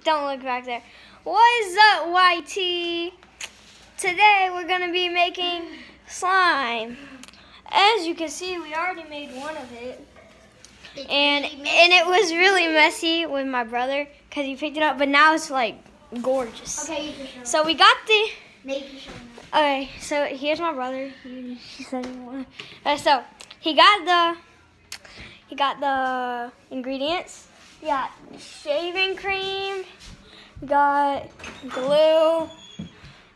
Don't look back there. What is up, YT? Today we're gonna be making slime. As you can see, we already made one of it. And it was really messy with my brother because he picked it up, but now it's like gorgeous. Okay, you can show. So we got the. Maybe show me. Okay, so here's my brother. He said he wanted. So he got the ingredients. We got shaving cream. We got glue.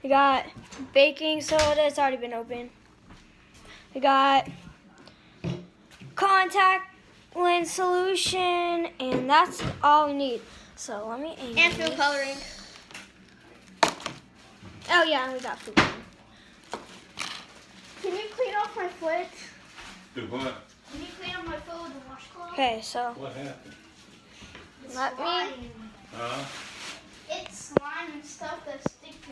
We got baking soda. It's already been opened. We got contact lens solution, and that's all we need. So let me aim. And food coloring. Oh yeah, we got food coloring. Can you clean off my foot? Do what? Can you clean off my foot with a washcloth? Okay, so What happened? It's let me. slime. Huh? It's slime and stuff that stick to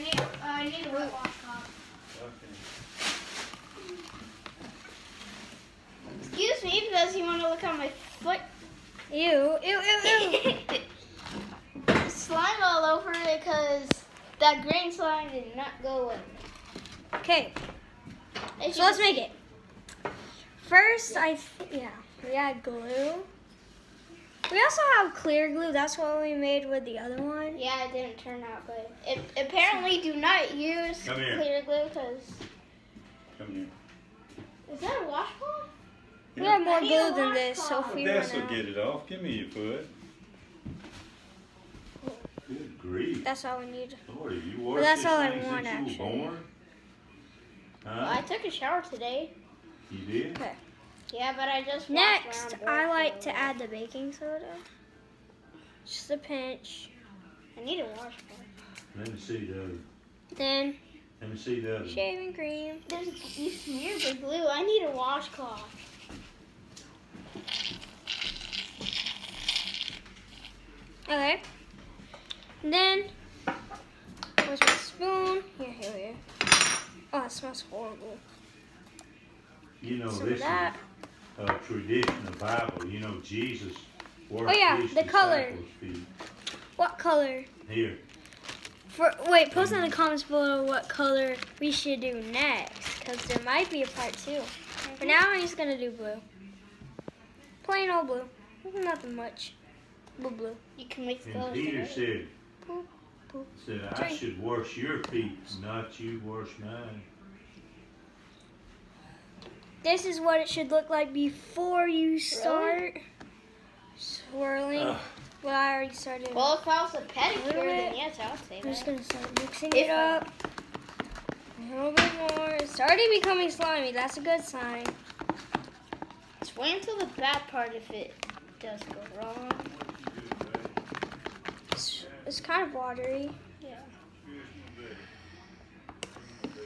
it. I need a wet washcloth. Okay. Excuse me, does he want to look at my foot? Ew. Slime all over it because that green slime did not go in. Okay, so let's make it. First, we add glue. We also have clear glue. That's what we made with the other one. Yeah, it didn't turn out good. Apparently, do not use Come here. clear glue because. Come here. Is that a washcloth? We have more I need a glue than this, so if washcloth. we Well, run Des will out, get it off. Give me your foot. Good grief. that's all we need. Lord, you worked that's this all I thing want, since you actually. were born? Huh? Well, I took a shower today. You did? Okay. Yeah, but I just walked Next, around I like barefoot. to add the baking soda. Just a pinch. I need a washcloth. Let me see the other. Then Let me see the other. shaving cream. You smeared the glue. I need a washcloth. Okay. And then, where's my spoon? Here. Oh, it smells horrible. You know, Some of this is that. a tradition of Bible. You know, Jesus washed Oh, yeah, his the color. disciples' feet. What color? Here. Wait, post in the comments below what color we should do next, because there might be a part 2. For now, I'm just going to do blue. Plain old blue. Nothing much. Blue. You can mix And those. Peter together. said, I Three. should wash your feet, not you wash mine. This is what it should look like before you start swirling. Ugh. Well, I already started. Well, if I was a pedicure, little then bit. yes, I would say I'm just that. going to start mixing If it up. A little bit more. It's already becoming slimy. That's a good sign. Just wait until the bad part if it does go wrong. It's kind of watery. Yeah.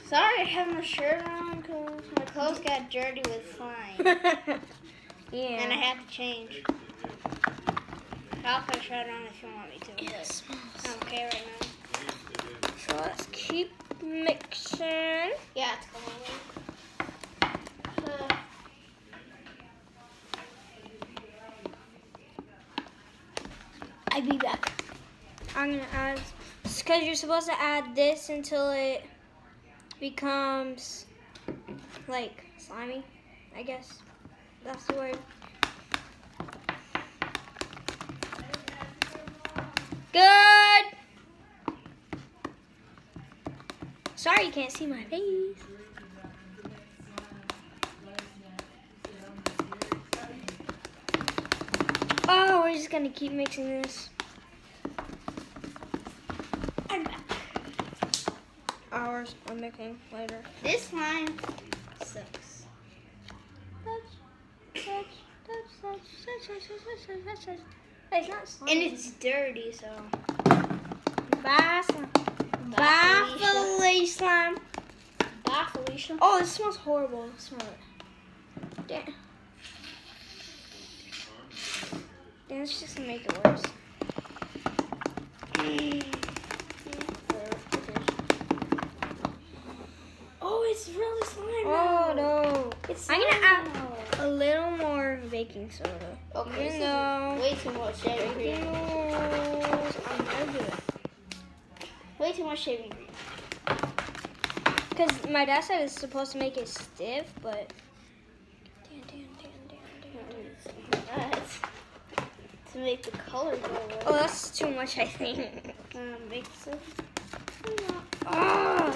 Sorry I have my shirt on because my clothes got dirty with slime. Yeah. And I had to change. I'll put a shirt on if you want me to. It smells. I'm okay right now. So let's keep mixing. Yeah, it's going I'll be back. I'm gonna add, because you're supposed to add this until it becomes like slimy, I guess. That's the word. Good. Sorry you can't see my face. Oh, we're just gonna keep mixing this. I'm back. Hours I'm making later. This slime sucks. Touch. Hey, it's not slimy. And it's dirty, so. Bye, slime. Bye, Felicia slime. Bye, Felicia. Oh, it smells horrible. Smell it. Damn. It's just gonna make it worse. Oh, it's really slimy. Oh no. It's I'm gonna slimy add a little more baking soda. Okay, You this know. is way too much shaving cream. I'm gonna do it. Way too much shaving cream. Because my dad said it's supposed to make it stiff, but. Nuts. To make the color go away. Oh, that's too much, I think. Make some. Oh,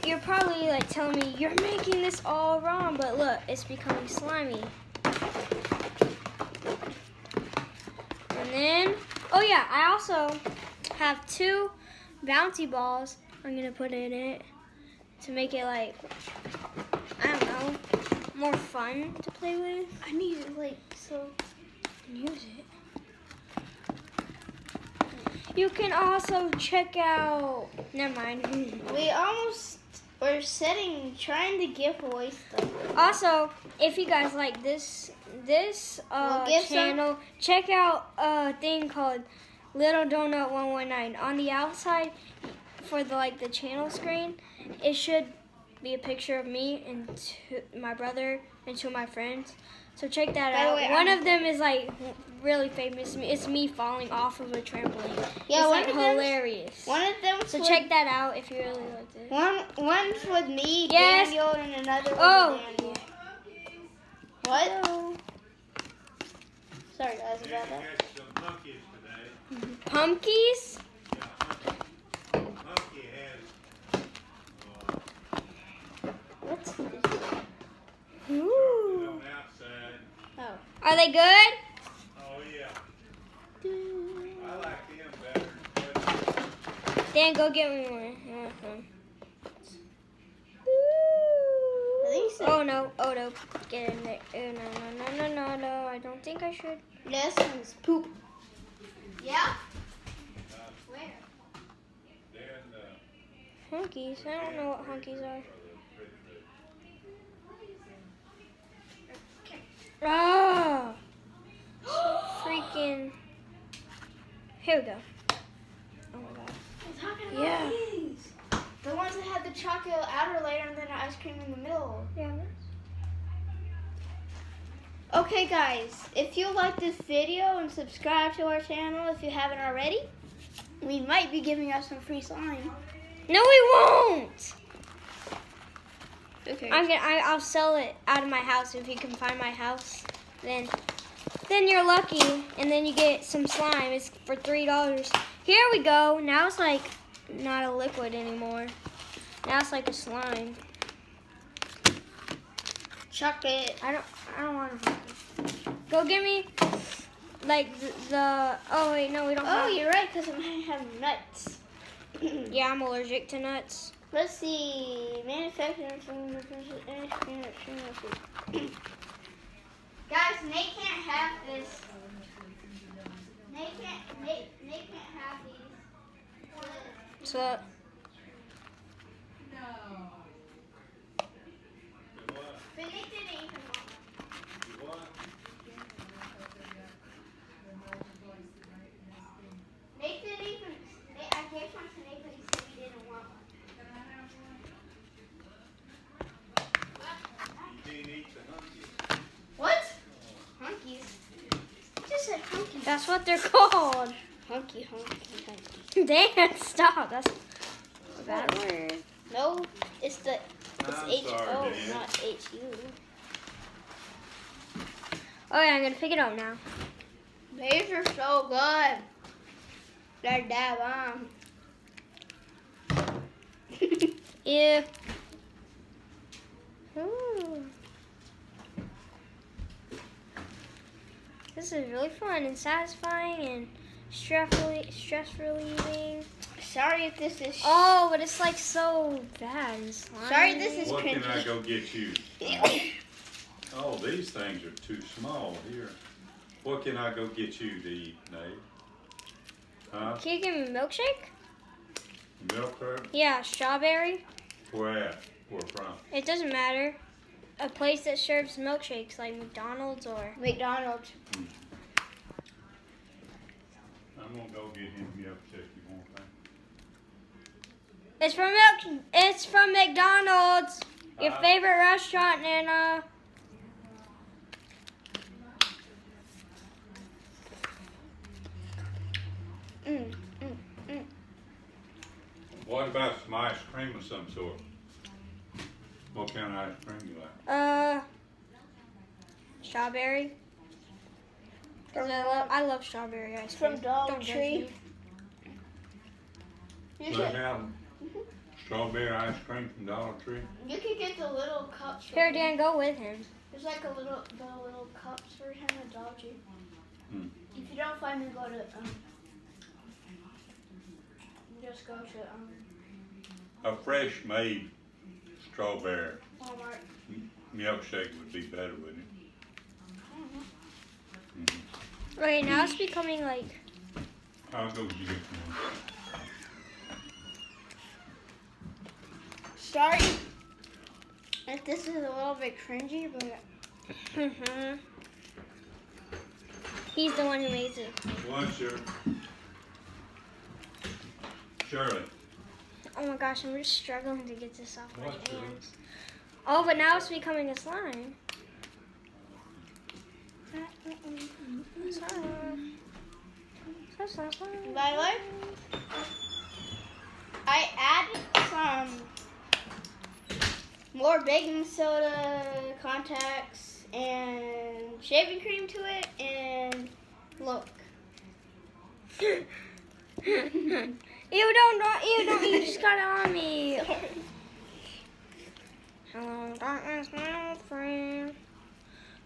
you're probably like telling me you're making this all wrong, but look, it's becoming slimy. And then, oh yeah, I also have 2 bouncy balls I'm gonna put in it to make it like, I don't know, more fun to play with. I need it like so. Use it. You can also check out. Never mind. We almost were trying to give away stuff. Also, if you guys like this We'll give channel, check out a thing called Little Donut 119. On the outside, for the channel screen, it should be a picture of me and my brother and 2 of my friends. So check that By the out. way, One of them is like really famous. It's me falling off of a trampoline. Yeah, it's one like of them's- hilarious. One of them. So check that out if you really liked it. One's with me, Yes. Daniel, and another one Oh. with Daniel. What? Sorry guys about that. Catch some monkeys today. Pumpkins? Monkey has What's this? Ooh. them outside. Oh. Are they good? Oh yeah, I like them better. Dan, go get me one. You want some? I think so. Oh no, get in there. Oh, no, I don't think I should. This one's poop. Yeah? Where? Then Hunkies? I don't know what hunkies are. Oh! Freaking. Here we go. Oh my god. I'm talking about Yeah. these. The ones that had the chocolate outer layer and then ice cream in the middle. Yeah. Okay guys, if you like this video and subscribe to our channel if you haven't already, we might be giving out some free slime. No, we won't! Okay. I'll sell it out of my house if you can find my house. Then you're lucky, and then you get some slime. It's for $3. Here we go. Now it's like not a liquid anymore. Now it's like a slime. Chocolate. I don't want to. Go get me like the. Oh wait, no, we don't. Oh, have, you're right, because I might have nuts. Yeah, I'm allergic to nuts. Let's see. Manufacturing from Guys, Nate can't have this. Nate can't have these. So what? But Nate didn't even want What? Nate didn't even. I gave one to Nate, but he said he didn't want one. You didn't eat the hunkies. What? Hunkies. I just said hunkies. that's what they're called. Hunky. Dan, stop. That's a bad word. No, it's the. It's I'm H-O, sorry, Dan. not H-U. Oh yeah, I'm gonna pick it up now. These are so good. They're that bomb. Yeah. Ooh. This is really fun and satisfying and stress relieving. Sorry if this is. Oh, but it's like so bad and slimy. Sorry, this is What can I cringy. go get you? Oh, these things are too small here. What can I go get you to eat, Nate? Huh? Can you give me a milkshake? Milk crab? Yeah, strawberry. Where at? Where from? It doesn't matter. A place that serves milkshakes like McDonald's or. McDonald's. I'm gonna go get him milkshake. You want that? It's from McDonald's. Your favorite restaurant, Nana. What about some ice cream of some sort? What kind of ice cream you like? Strawberry. 'Cause I love strawberry ice cream. From Dollar Don't judge Tree. me. You They should. have strawberry ice cream from Dollar Tree. You could get the little cups. Here, Dan, go with him. There's like the little cups for him at Dollar Tree. Hmm. If you don't find me, go to just go to A fresh made strawberry Walmart. milkshake would be better, wouldn't it? Okay, now it's becoming like. I'll go get one. Sorry if this is a little bit cringy, but He's the one who made it. One, sure. Shirley. Oh my gosh, I'm just struggling to get this off my What, Shirley? hands. Oh, but now it's becoming a slime. Lila, I added some more baking soda, contacts, and shaving cream to it, and look. You just got it on me. Hello, darkness, my old friend.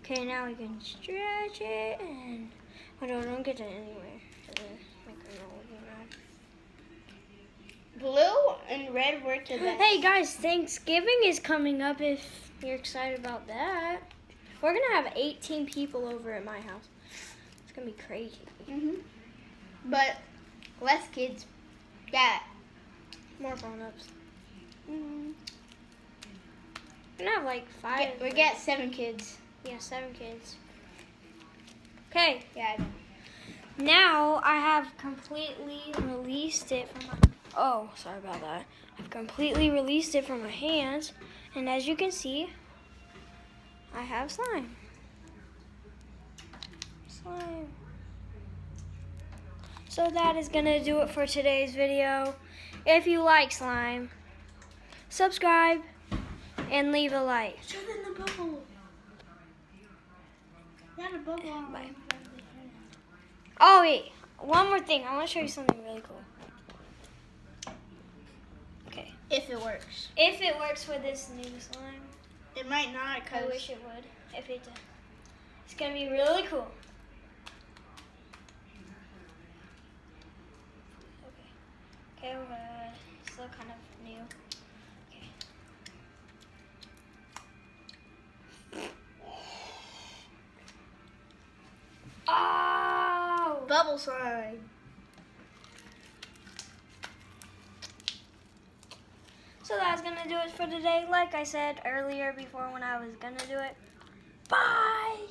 Okay, now we can stretch it and don't get it anywhere. Blue and red work the best. Hey guys, Thanksgiving is coming up if you're excited about that. We're gonna have 18 people over at my house. It's gonna be crazy. But less kids. Yeah. More grown-ups. We're gonna have like 5. We get 7 kids. Yeah, 7 kids. Okay, Yeah. now I have completely released it from my... Oh, sorry about that. I've completely released it from my hands. And as you can see, I have slime. Slime. So that is going to do it for today's video. If you like slime, subscribe and leave a like. Shut in the bubble. Not a bubble on Bye. Oh wait, one more thing. I want to show you something really cool. Okay. If it works. If it works with this new slime, It might not, I because wish it would. If it did, it's gonna be really cool. Okay. Okay, we're still kind of new. Okay. Oh! bubble slime. So that's gonna do it for today. Like I said earlier before when I was gonna do it. Bye!